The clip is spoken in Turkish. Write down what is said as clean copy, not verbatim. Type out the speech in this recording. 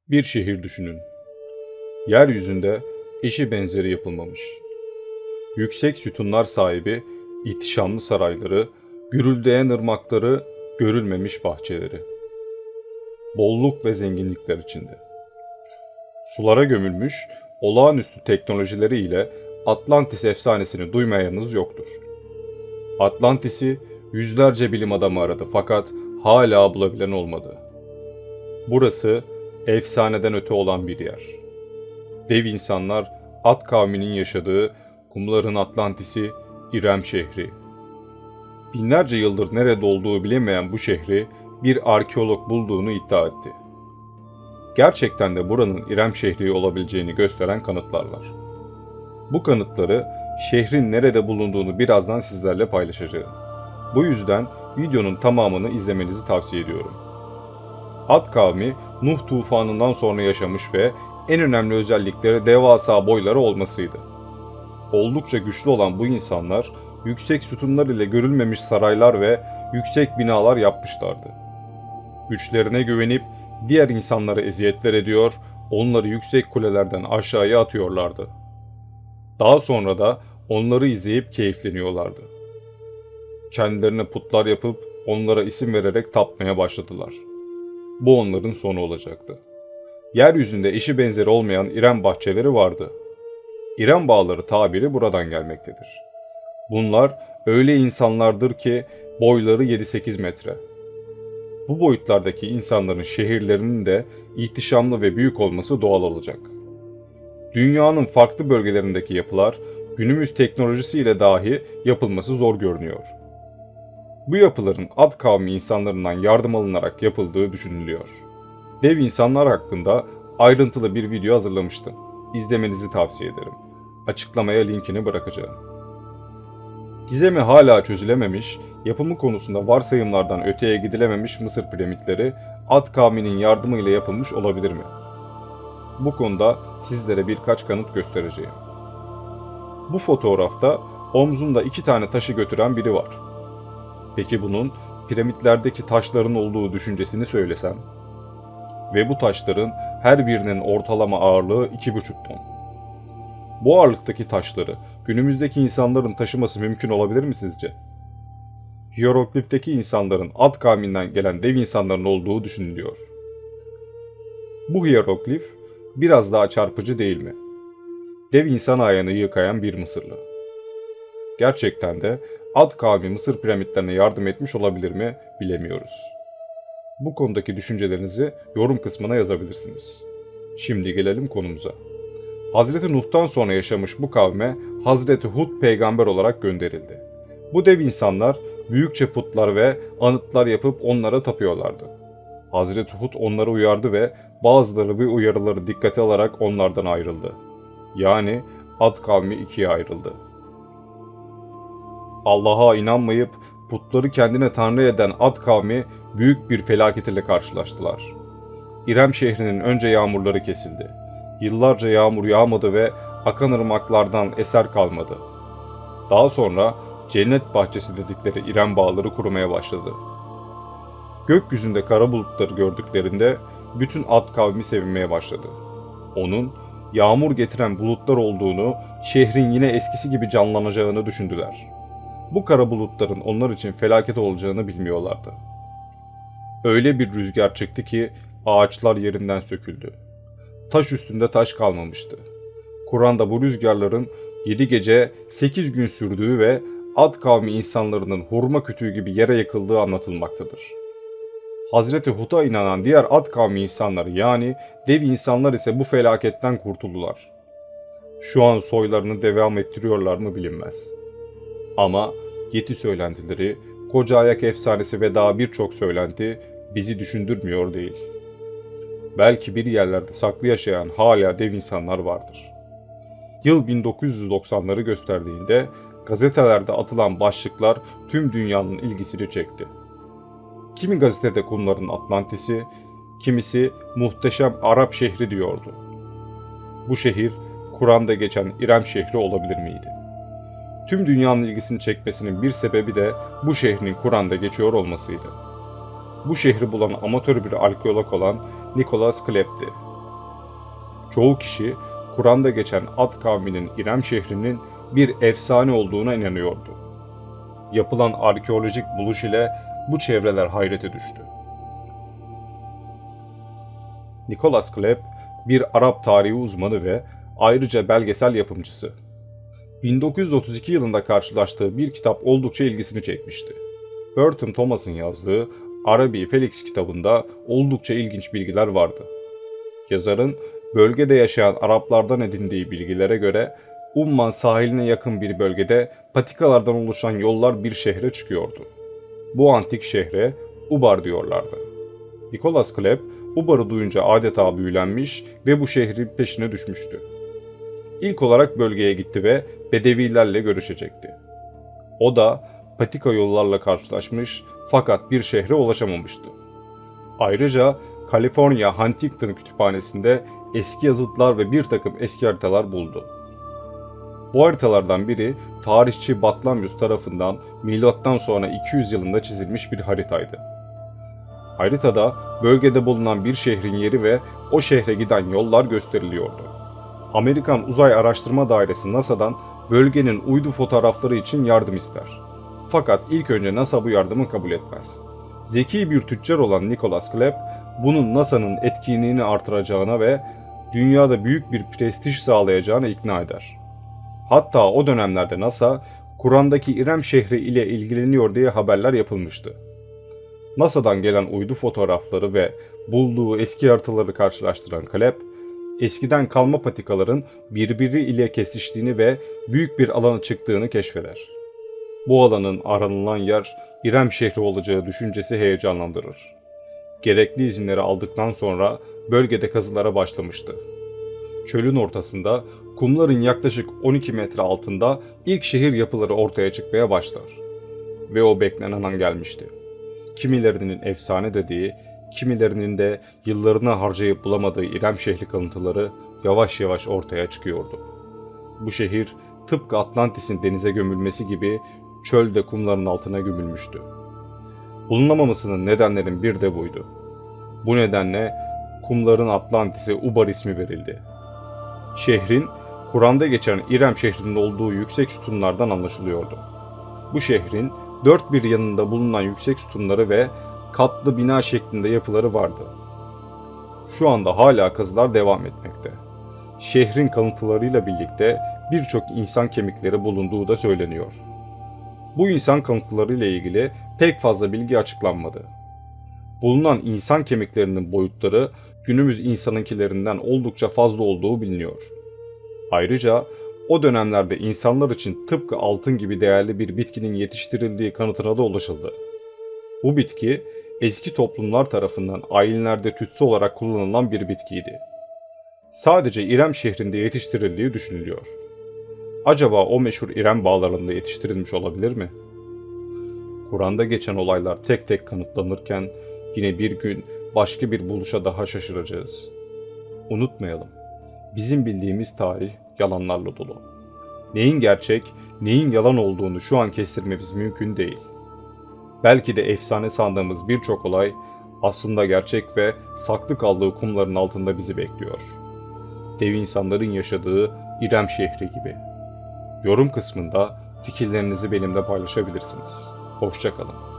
Bir şehir düşünün. Yeryüzünde eşi benzeri yapılmamış. Yüksek sütunlar sahibi, ihtişamlı sarayları, gürüldeyen ırmakları, görülmemiş bahçeleri. Bolluk ve zenginlikler içinde. Sulara gömülmüş, olağanüstü teknolojileriyle Atlantis efsanesini duymayanınız yoktur. Atlantis'i yüzlerce bilim adamı aradı fakat hala bulabilen olmadı. Burası efsaneden öte olan bir yer. Dev insanlar, at kavminin yaşadığı kumların Atlantis'i, İrem şehri. Binlerce yıldır nerede olduğu bilinmeyen bu şehri bir arkeolog bulduğunu iddia etti. Gerçekten de buranın İrem şehri olabileceğini gösteren kanıtlar var. Bu kanıtları şehrin nerede bulunduğunu birazdan sizlerle paylaşacağım. Bu yüzden videonun tamamını izlemenizi tavsiye ediyorum. Ad kavmi Nuh tufanından sonra yaşamış ve en önemli özellikleri devasa boyları olmasıydı. Oldukça güçlü olan bu insanlar yüksek sütunlar ile görülmemiş saraylar ve yüksek binalar yapmışlardı. Güçlerine güvenip diğer insanlara eziyetler ediyor, onları yüksek kulelerden aşağıya atıyorlardı. Daha sonra da onları izleyip keyifleniyorlardı. Kendilerine putlar yapıp onlara isim vererek tapmaya başladılar. Bu onların sonu olacaktı. Yeryüzünde eşi benzeri olmayan İrem bahçeleri vardı. İrem bağları tabiri buradan gelmektedir. Bunlar öyle insanlardır ki boyları 7-8 metre. Bu boyutlardaki insanların şehirlerinin de ihtişamlı ve büyük olması doğal olacak. Dünyanın farklı bölgelerindeki yapılar günümüz teknolojisiyle dahi yapılması zor görünüyor. Bu yapıların Ad kavmi insanlarından yardım alınarak yapıldığı düşünülüyor. Dev insanlar hakkında ayrıntılı bir video hazırlamıştım. İzlemenizi tavsiye ederim. Açıklamaya linkini bırakacağım. Gizemi hala çözülememiş, yapımı konusunda varsayımlardan öteye gidilememiş Mısır piramitleri Ad kavminin yardımıyla yapılmış olabilir mi? Bu konuda sizlere birkaç kanıt göstereceğim. Bu fotoğrafta omzunda 2 tane taşı götüren biri var. Peki bunun piramitlerdeki taşların olduğu düşüncesini söylesem? Ve bu taşların her birinin ortalama ağırlığı 2,5 ton. Bu ağırlıktaki taşları günümüzdeki insanların taşıması mümkün olabilir mi sizce? Hieroglifteki insanların Ad kavminden gelen dev insanların olduğu düşünülüyor. Bu hieroglif biraz daha çarpıcı değil mi? Dev insan ayağını yıkayan bir Mısırlı. Gerçekten de Ad kavmi Mısır piramitlerine yardım etmiş olabilir mi bilemiyoruz. Bu konudaki düşüncelerinizi yorum kısmına yazabilirsiniz. Şimdi gelelim konumuza. Hazreti Nuh'tan sonra yaşamış bu kavme Hazreti Hud peygamber olarak gönderildi. Bu dev insanlar büyükçe putlar ve anıtlar yapıp onlara tapıyorlardı. Hazreti Hud onları uyardı ve bazıları bu uyarıları dikkate alarak onlardan ayrıldı. Yani Ad kavmi ikiye ayrıldı. Allah'a inanmayıp putları kendine tanrı eden Ad kavmi büyük bir felaket ile karşılaştılar. İrem şehrinin önce yağmurları kesildi. Yıllarca yağmur yağmadı ve akan ırmaklardan eser kalmadı. Daha sonra cennet bahçesi dedikleri İrem bağları kurumaya başladı. Gökyüzünde kara bulutları gördüklerinde bütün Ad kavmi sevinmeye başladı. Onun yağmur getiren bulutlar olduğunu, şehrin yine eskisi gibi canlanacağını düşündüler. Bu kara bulutların onlar için felaket olacağını bilmiyorlardı. Öyle bir rüzgar çekti ki ağaçlar yerinden söküldü. Taş üstünde taş kalmamıştı. Kur'an'da bu rüzgarların 7 gece 8 gün sürdüğü ve Ad kavmi insanlarının hurma kütüğü gibi yere yakıldığı anlatılmaktadır. Hazreti Hud'a inanan diğer Ad kavmi insanları yani dev insanlar ise bu felaketten kurtuldular. Şu an soylarını devam ettiriyorlar mı bilinmez. Ama Yeti söylentileri, koca ayak efsanesi ve daha birçok söylenti bizi düşündürmüyor değil. Belki bir yerlerde saklı yaşayan hala dev insanlar vardır. Yıl 1990'ları gösterdiğinde gazetelerde atılan başlıklar tüm dünyanın ilgisini çekti. Kimi gazetede kumların Atlantis'i, kimisi muhteşem Arap şehri diyordu. Bu şehir Kur'an'da geçen İrem şehri olabilir miydi? Tüm dünyanın ilgisini çekmesinin bir sebebi de bu şehrin Kur'an'da geçiyor olmasıydı. Bu şehri bulan amatör bir arkeolog olan Nicholas Klepp'ti. Çoğu kişi Kur'an'da geçen Ad kavminin İrem şehrinin bir efsane olduğuna inanıyordu. Yapılan arkeolojik buluş ile bu çevreler hayrete düştü. Nicholas Clepp bir Arap tarihi uzmanı ve ayrıca belgesel yapımcısı. 1932 yılında karşılaştığı bir kitap oldukça ilgisini çekmişti. Burton Thomas'ın yazdığı Arabi Felix kitabında oldukça ilginç bilgiler vardı. Yazarın bölgede yaşayan Araplardan edindiği bilgilere göre Umman sahiline yakın bir bölgede patikalardan oluşan yollar bir şehre çıkıyordu. Bu antik şehre Ubar diyorlardı. Nicholas Clepp Ubar'ı duyunca adeta büyülenmiş ve bu şehrin peşine düşmüştü. İlk olarak bölgeye gitti ve Bedevilerle görüşecekti. O da patika yollarla karşılaşmış fakat bir şehre ulaşamamıştı. Ayrıca California Huntington Kütüphanesi'nde eski yazıtlar ve bir takım eski haritalar buldu. Bu haritalardan biri tarihçi Batlamyus tarafından M.Ö. 200 yılında çizilmiş bir haritaydı. Haritada bölgede bulunan bir şehrin yeri ve o şehre giden yollar gösteriliyordu. Amerikan Uzay Araştırma Dairesi NASA'dan bölgenin uydu fotoğrafları için yardım ister. Fakat ilk önce NASA bu yardımı kabul etmez. Zeki bir tüccar olan Nicholas Clepp, bunun NASA'nın etkinliğini artıracağına ve dünyada büyük bir prestij sağlayacağına ikna eder. Hatta o dönemlerde NASA, Kur'an'daki İrem şehri ile ilgileniyor diye haberler yapılmıştı. NASA'dan gelen uydu fotoğrafları ve bulduğu eski haritaları karşılaştıran Clepp, eskiden kalma patikaların birbiri ile kesiştiğini ve büyük bir alana çıktığını keşfeder. Bu alanın aranılan yer İrem şehri olacağı düşüncesi heyecanlandırır. Gerekli izinleri aldıktan sonra bölgede kazılara başlamıştı. Çölün ortasında kumların yaklaşık 12 metre altında ilk şehir yapıları ortaya çıkmaya başlar. Ve o beklenen an gelmişti. Kimilerinin efsane dediği, kimilerinin de yıllarını harcayıp bulamadığı İrem şehri kalıntıları yavaş yavaş ortaya çıkıyordu. Bu şehir tıpkı Atlantis'in denize gömülmesi gibi çölde kumların altına gömülmüştü. Bulunamamasının nedenlerin bir de buydu. Bu nedenle kumların Atlantis'e Ubar ismi verildi. Şehrin Kur'an'da geçen İrem şehrinde olduğu yüksek sütunlardan anlaşılıyordu. Bu şehrin dört bir yanında bulunan yüksek sütunları ve katlı bina şeklinde yapıları vardı. Şu anda hala kazılar devam etmekte. Şehrin kalıntılarıyla birlikte birçok insan kemikleri bulunduğu da söyleniyor. Bu insan kalıntıları ile ilgili pek fazla bilgi açıklanmadı. Bulunan insan kemiklerinin boyutları günümüz insanınkilerinden oldukça fazla olduğu biliniyor. Ayrıca o dönemlerde insanlar için tıpkı altın gibi değerli bir bitkinin yetiştirildiği kanıtına da ulaşıldı. Bu bitki eski toplumlar tarafından ayinlerde tütsü olarak kullanılan bir bitkiydi. Sadece İrem şehrinde yetiştirildiği düşünülüyor. Acaba o meşhur İrem bağlarında yetiştirilmiş olabilir mi? Kur'an'da geçen olaylar tek tek kanıtlanırken yine bir gün başka bir buluşa daha şaşıracağız. Unutmayalım, bizim bildiğimiz tarih yalanlarla dolu. Neyin gerçek, neyin yalan olduğunu şu an kestirmemiz mümkün değil. Belki de efsane sandığımız birçok olay aslında gerçek ve saklı kaldığı kumların altında bizi bekliyor. Dev insanların yaşadığı İrem şehri gibi. Yorum kısmında fikirlerinizi benimle paylaşabilirsiniz. Hoşça kalın.